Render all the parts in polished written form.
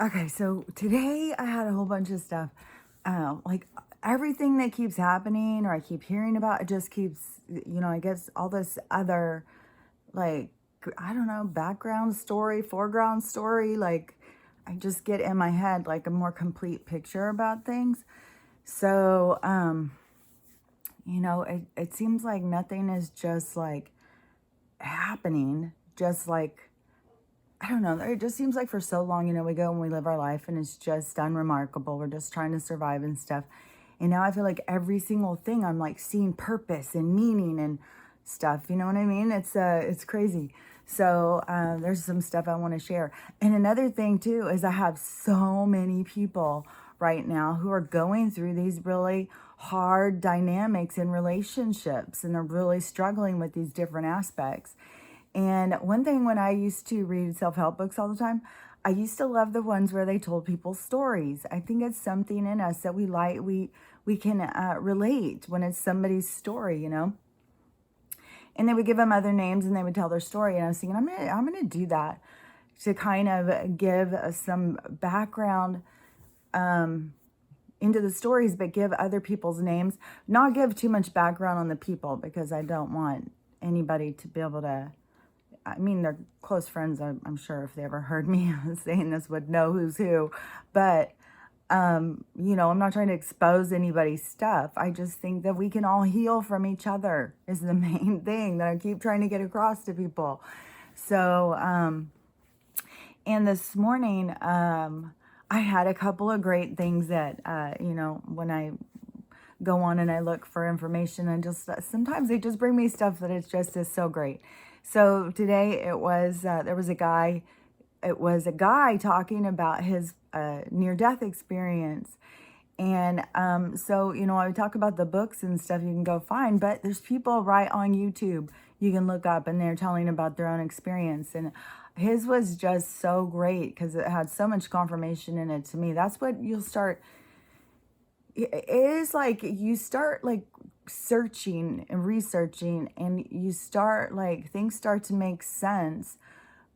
Okay, so today I had a whole bunch of stuff. Like everything that keeps happening or I keep hearing about, it just keeps, I guess all this other, like, I don't know, background story, foreground story. Like, I just get in my head like a more complete picture about things. So, it seems like nothing is just like happening, just like I don't know. It just seems like for so long, we go and we live our life and it's just unremarkable. We're just trying to survive and stuff. And now I feel like every single thing I'm like seeing purpose and meaning and stuff. You know what I mean? It's crazy. So there's some stuff I want to share. And another thing too is I have so many people right now who are going through these really hard dynamics in relationships and they're really struggling with these different aspects. And one thing when I used to read self-help books all the time, I used to love the ones where they told people stories. I think it's something in us that we like, we can relate when it's somebody's story. And they would give them other names and they would tell their story. And I was thinking, I'm gonna do that to kind of give some background into the stories, but give other people's names. Not give too much background on the people because I don't want anybody to be able to. I mean, they're close friends. I'm sure if they ever heard me saying this would know who's who. But, I'm not trying to expose anybody's stuff. I just think that we can all heal from each other is the main thing that I keep trying to get across to people. So, and this morning, I had a couple of great things that, when I go on and I look for information and just sometimes they just bring me stuff that it's just is so great. So today it was there was a guy. It was a guy talking about his near-death experience, and so I would talk about the books and stuff you can go find, but there's people right on YouTube you can look up and they're telling about their own experience, and his was just so great because it had so much confirmation in it to me. That's what you'll start it is like you start like searching and researching and you start like things start to make sense,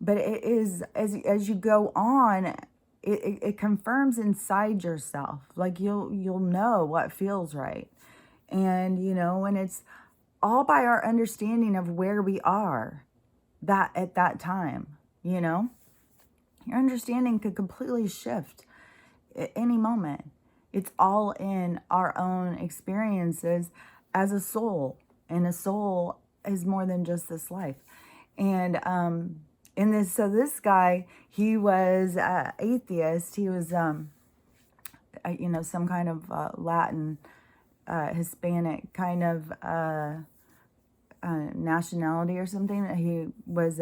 but it is as you go on it confirms inside yourself, like you'll know what feels right. And and it's all by our understanding of where we are that at that time. Your understanding could completely shift at any moment. It's all in our own experiences as a soul, and a soul is more than just this life. And in this, so this guy, he was atheist. He was, some kind of Latin, Hispanic kind of nationality or something. He was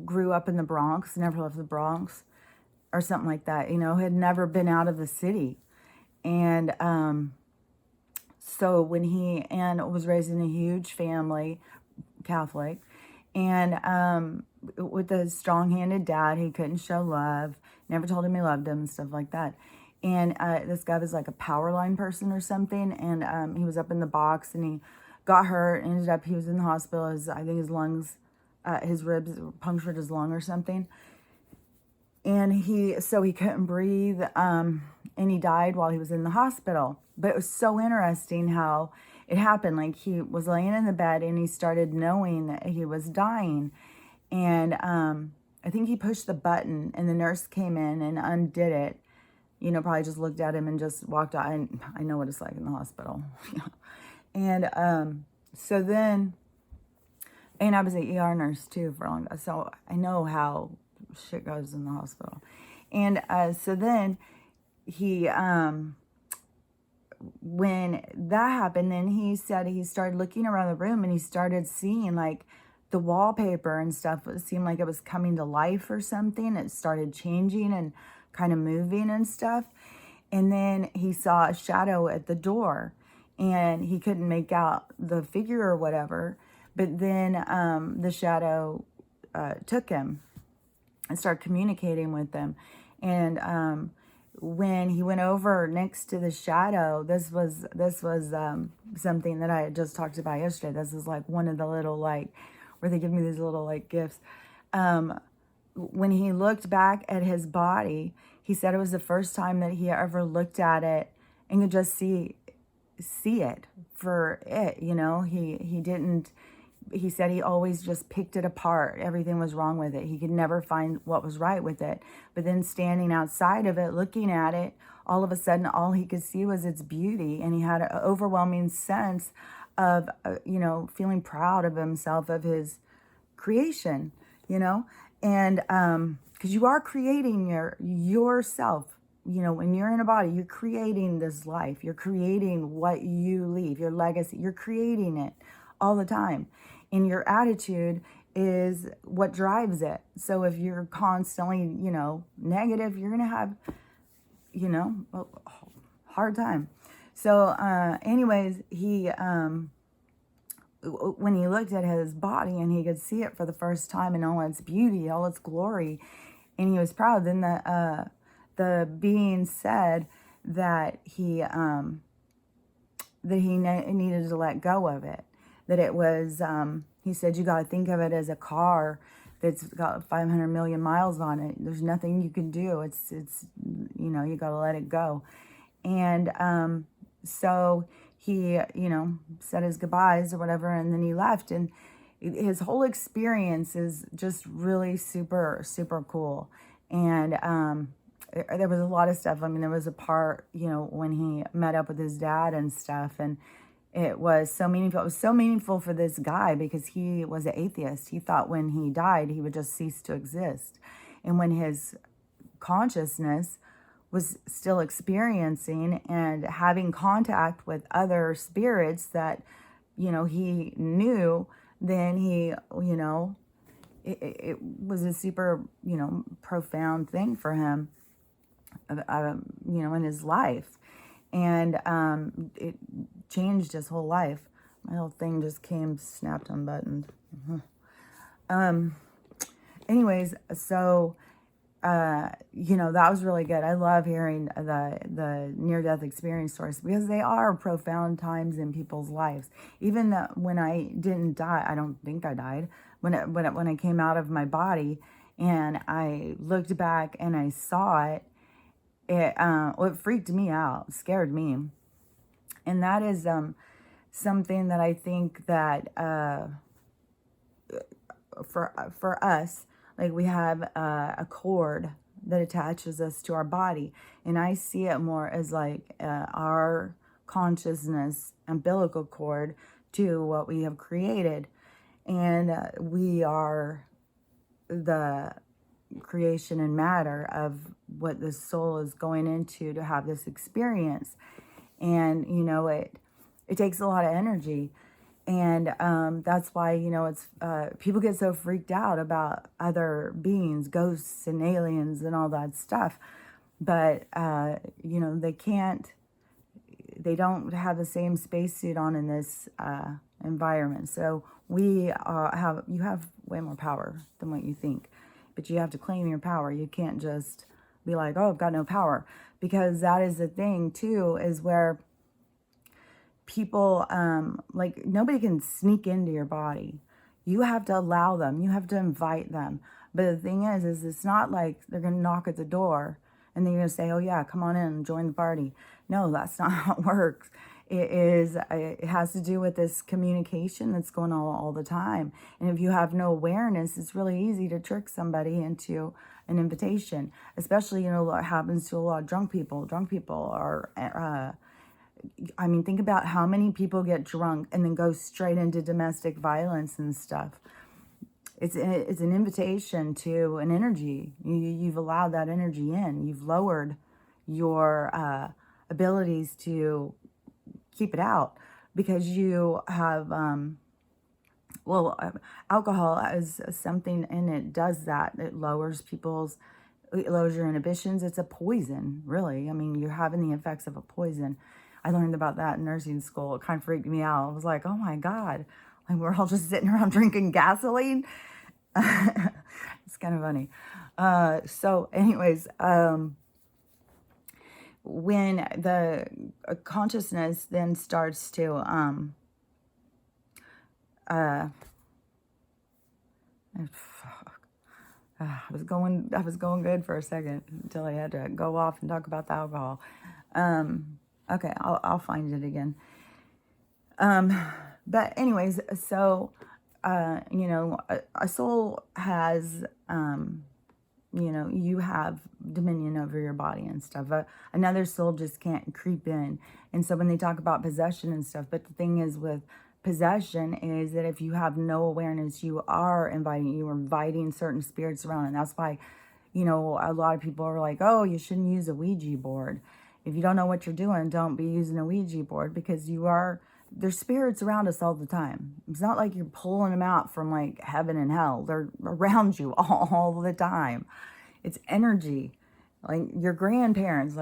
grew up in the Bronx, never left the Bronx or something like that, had never been out of the city. And so when and was raised in a huge family, Catholic, and with a strong-handed dad, he couldn't show love, never told him he loved him and stuff like that. And this guy was like a power line person or something, and he was up in the box and he got hurt, ended up, he was in the hospital, I think his lungs, his ribs punctured his lung or something. And he couldn't breathe, and he died while he was in the hospital. But it was so interesting how it happened. Like he was laying in the bed and he started knowing that he was dying. And I think he pushed the button and the nurse came in and undid it. Probably just looked at him and just walked out. I know what it's like in the hospital. And so then, and I was an ER nurse too for a long time. So I know how shit goes in the hospital. And so then he when that happened, then he said he started looking around the room and he started seeing like the wallpaper and stuff. It seemed like it was coming to life or something. It started changing and kind of moving and stuff. And then he saw a shadow at the door and he couldn't make out the figure or whatever. But then the shadow took him and started communicating with them. And when he went over next to the shadow, this was something that I had just talked about yesterday. This is like one of the little like where they give me these little like gifts. when he looked back at his body, he said it was the first time that he ever looked at it and could just see it for it, you know. He didn't, he said he always just picked it apart. Everything was wrong with it. He could never find what was right with it. But then standing outside of it, looking at it, all of a sudden, all he could see was its beauty. And he had an overwhelming sense of, you know, feeling proud of himself, of his creation, you know. And because you are creating yourself, you know, when you're in a body, you're creating this life. You're creating what you leave, your legacy. You're creating it all the time. And your attitude is what drives it. So if you're constantly, you know, negative, you're going to have, you know, a hard time. So anyways, he, when he looked at his body and he could see it for the first time in all its beauty, all its glory, and he was proud, then the being said that he needed to let go of it. That it was, he said, you got to think of it as a car that's got 500 million miles on it. There's nothing you can do. It's you know, you got to let it go. And so he, you know, said his goodbyes or whatever, and then he left. And his whole experience is just really super, super cool. And there was a lot of stuff. I mean, there was a part, you know, when he met up with his dad and stuff, and it was so meaningful. It was so meaningful for this guy because he was an atheist. He thought when he died, he would just cease to exist. And when his consciousness was still experiencing and having contact with other spirits that, you know, he knew, then he, you know, it was a super, you know, profound thing for him, you know, in his life. And it changed his whole life. My whole thing just came snapped unbuttoned. Anyways, so, you know, that was really good. I love hearing the near-death experience stories because they are profound times in people's lives. Even when I didn't die, I don't think I died, when I came out of my body and I looked back and I saw it, it freaked me out, scared me. And that is something that I think that for us, like we have a cord that attaches us to our body. And I see it more as like our consciousness umbilical cord to what we have created. And we are the creation and matter of what the soul is going into to have this experience. And, you know, it takes a lot of energy. And that's why, you know, it's people get so freaked out about other beings, ghosts and aliens and all that stuff. But, you know, they don't have the same spacesuit on in this environment. So you have way more power than what you think. But you have to claim your power. You can't just be like, oh, I've got no power. Because that is the thing, too, is where people, like, nobody can sneak into your body. You have to allow them. You have to invite them. But the thing is it's not like they're going to knock at the door and then you're going to say, oh, yeah, come on in and join the party. No, that's not how it works. It has to do with this communication that's going on all the time. And if you have no awareness, it's really easy to trick somebody into an invitation, especially, you know, what happens to a lot of drunk people. Drunk people are, I mean, think about how many people get drunk and then go straight into domestic violence and stuff. It's an invitation to an energy. You've allowed that energy in. You've lowered your abilities to keep it out because you have, alcohol is something, and it does that. It lowers your inhibitions. It's a poison, really. I mean, you're having the effects of a poison. I learned about that in nursing school. It kind of freaked me out. I was like, oh my God, like we're all just sitting around drinking gasoline. It's kind of funny. So anyways, when the consciousness then starts to, I was going good for a second until I had to go off and talk about the alcohol. Okay, I'll find it again. But anyways, so, a soul has, you have dominion over your body and stuff. Another soul just can't creep in. And so when they talk about possession and stuff, but the thing is with possession is that if you have no awareness, you are inviting certain spirits around. And that's why, a lot of people are like, oh, you shouldn't use a Ouija board. If you don't know what you're doing, don't be using a Ouija board, because there's spirits around us all the time. It's not like you're pulling them out from like heaven and hell. They're around you all the time. It's energy. Like your grandparents,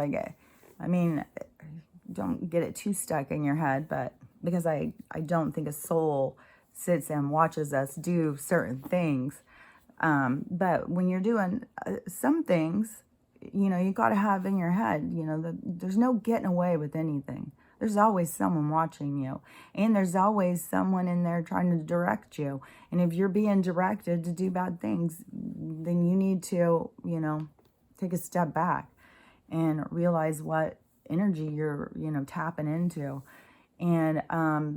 don't get it too stuck in your head, but because I don't think a soul sits and watches us do certain things. But when you're doing some things, you got to have in your head, there's no getting away with anything. There's always someone watching you, and there's always someone in there trying to direct you. And if you're being directed to do bad things, then you need to, take a step back and realize what energy you're, tapping into. And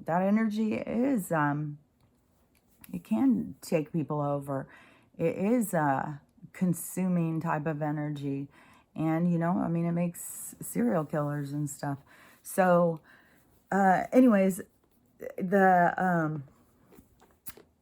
that energy is, it can take people over. It is a consuming type of energy. And, it makes serial killers and stuff. So, anyways,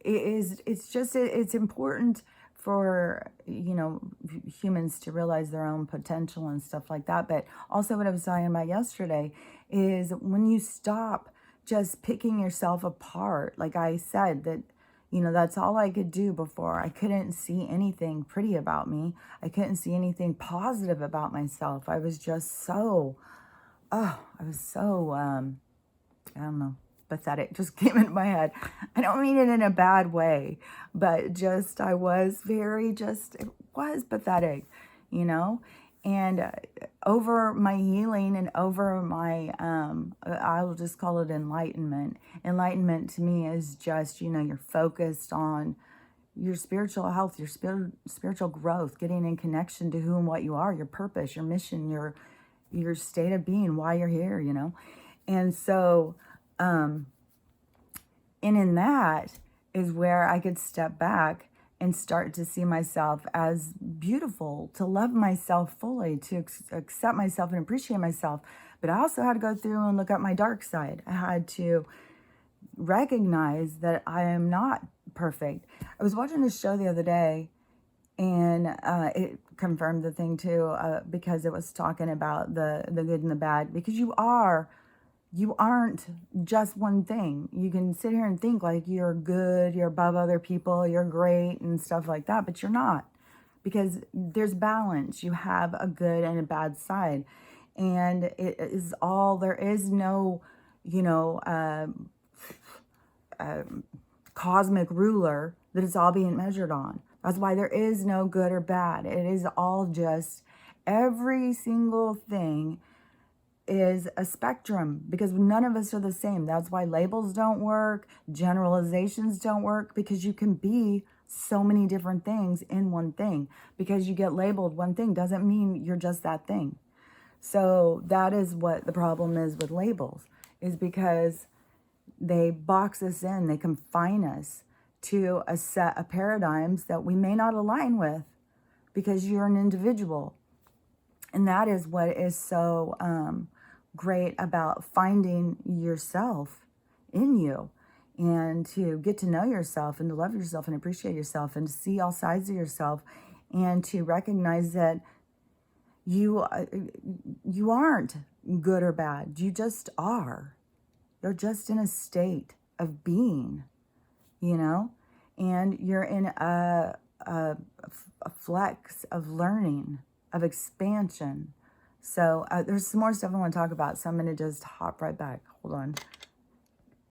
it's important for, humans to realize their own potential and stuff like that. But also what I was talking about yesterday is when you stop just picking yourself apart, like I said, that, that's all I could do before. I couldn't see anything pretty about me. I couldn't see anything positive about myself. I was just so, I don't know, pathetic just came into my head. I don't mean it in a bad way, but just, it was pathetic, and over my healing and over my, I'll just call it enlightenment. Enlightenment to me is just, you're focused on your spiritual health, your spiritual growth, getting in connection to who and what you are, your purpose, your mission, your state of being, why you're here, And so, and in that is where I could step back and start to see myself as beautiful, to love myself fully, to accept myself and appreciate myself. But I also had to go through and look at my dark side. I had to recognize that I am not perfect. I was watching this show the other day, and it confirmed the thing too, because it was talking about the good and the bad, because you aren't just one thing. You can sit here and think like you're good, you're above other people, you're great and stuff like that, but you're not, because there's balance. You have a good and a bad side, and it is all, there is no, cosmic ruler that it's all being measured on. That's why there is no good or bad. It is all just, every single thing is a spectrum, because none of us are the same. That's why labels don't work, generalizations don't work, because you can be so many different things in one thing. Because you get labeled one thing doesn't mean you're just that thing. So that is what the problem is with labels, is because they box us in, they confine us to a set of paradigms that we may not align with, because you're an individual. And that is what is so great about finding yourself in you, and to get to know yourself and to love yourself and appreciate yourself and to see all sides of yourself, and to recognize that you aren't good or bad. You just are. You're just in a state of being, and you're in a flex of learning, of expansion. So there's some more stuff I want to talk about, so I'm going to just hop right back. Hold on.